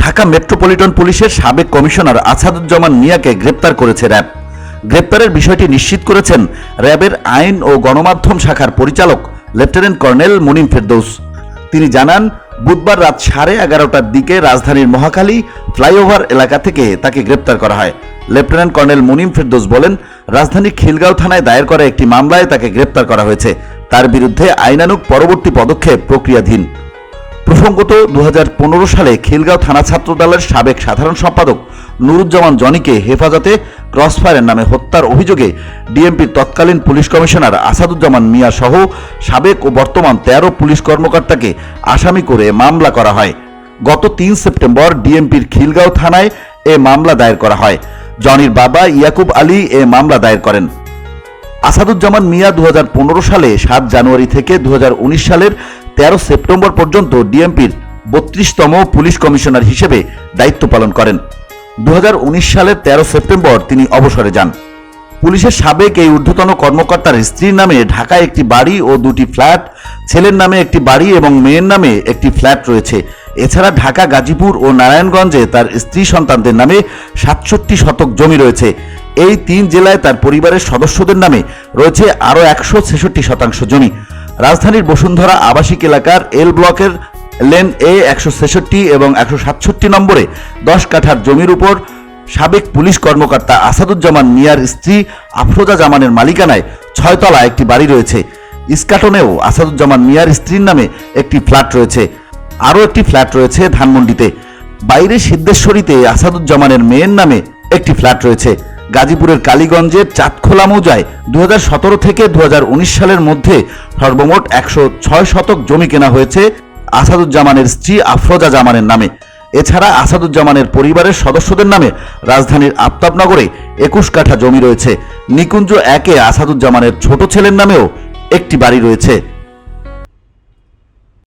Dhaka metropolitan পুলিশের সাবেক commissioner Asaduzzaman মিয়াকে গ্রেপ্তার করেছে র্যাব। গ্রেপ্তারের বিষয়টি নিশ্চিত করেছেন র্যাবের আইন ও গণমাধ্যম শাখার পরিচালক লেফটেন্যান্ট কর্নেল মুনিম ফেরদৌস। তিনি জানান, বুধবার রাত 11:30টার দিকে রাজধানীর মহাখালী ফ্লাইওভার এলাকা থেকে তাকে গ্রেপ্তার করা হয়। লেফটেন্যান্ট কর্নেল মুনিম ফেরদৌস বলেন, রাজধানীর খিলগাঁও থানায় দায়ের করা একটি মামলায় তাকে গ্রেপ্তার করা হয়েছে। তার বিরুদ্ধে আইনানুগ পরবর্তী পদক্ষেপ প্রক্রিয়াধীন। প্রসঙ্গত 2015 সালে খিলগাঁও থানা ছাত্রদলের সাবেক সাধারণ সম্পাদক নুরুজ্জামান জনিকে হেফাজতে ক্রসফায়ারের নামে হত্যার অভিযোগে ডিএমপির তৎকালীন পুলিশ কমিশনার আসাদুজ্জামান মিয়া সহ সাবেক ও বর্তমান 13 পুলিশ কর্মকর্তাকে আসামি করে মামলা করা হয়। গত 3 সেপ্টেম্বর ডিএমপির খিলগাঁও থানায় এ মামলা দায়ের করা হয়। জনির বাবা ইয়াকুব আলী এ মামলা দায়ের করেন। আসাদুজ্জামান মিয়া 2015 সালে 7 জানুয়ারি থেকে 2019 সালের 13 সেপ্টেম্বর পর্যন্ত ডিএমপির 32তম পুলিশ কমিশনার হিসেবে দায়িত্ব পালন করেন। 2019 সালের 13 সেপ্টেম্বর তিনি অবসরে যান। পুলিশের সাবেক এই ঊর্ধ্বতন কর্মকর্তার স্ত্রীর নামে ঢাকায় একটি বাড়ি ও 2টি ফ্ল্যাট, ছেলের নামে একটি বাড়ি এবং মেয়ের নামে একটি ফ্ল্যাট রয়েছে। এছাড়া ঢাকা, গাজীপুর ও নারায়ণগঞ্জে তার স্ত্রী সন্তানদের নামে 67 শতক জমি রয়েছে। এই 3 জেলায় তার পরিবারের সদস্যদের নামে রয়েছে আরও 166 শতাংশ জমি। রাজধানীর বসুন্ধরা আবাসিক এলাকার এল ব্লকের লেন এ 166 এবং 167 নম্বরে 10 কাঠার জমির উপর সাবেক পুলিশ কর্মকর্তা আসাদুজ্জামান মিয়ার স্ত্রী আফরোজা জামানের মালিকানায় 6 তলা একটি বাড়ি রয়েছে। ইস্কাটনেও আসাদুজ্জামান মিয়ার স্ত্রীর নামে একটি ফ্ল্যাট রয়েছে। আরও একটি ফ্ল্যাট রয়েছে ধানমন্ডিতে। বাইরে সিদ্ধেশ্বরীতে আসাদুজ্জামানের মেয়ের নামে একটি ফ্ল্যাট রয়েছে। গাজীপুরের কালীগঞ্জের চাঁদখোলা মৌজায় 2017 থেকে 2019 সালের মধ্যে সর্বমোট 106 শতক জমি কেনা হয়েছে আসাদুজ্জামানের স্ত্রী আফরোজা জামানের নামে। এছাড়া আসাদুজ্জামানের পরিবারের সদস্যদের নামে রাজধানীর আফতাবনগরে 21 কাঠা জমি রয়েছে। নিকুঞ্জ 1-এ আসাদুজ্জামানের ছোট ছেলের নামেও একটি বাড়ি রয়েছে।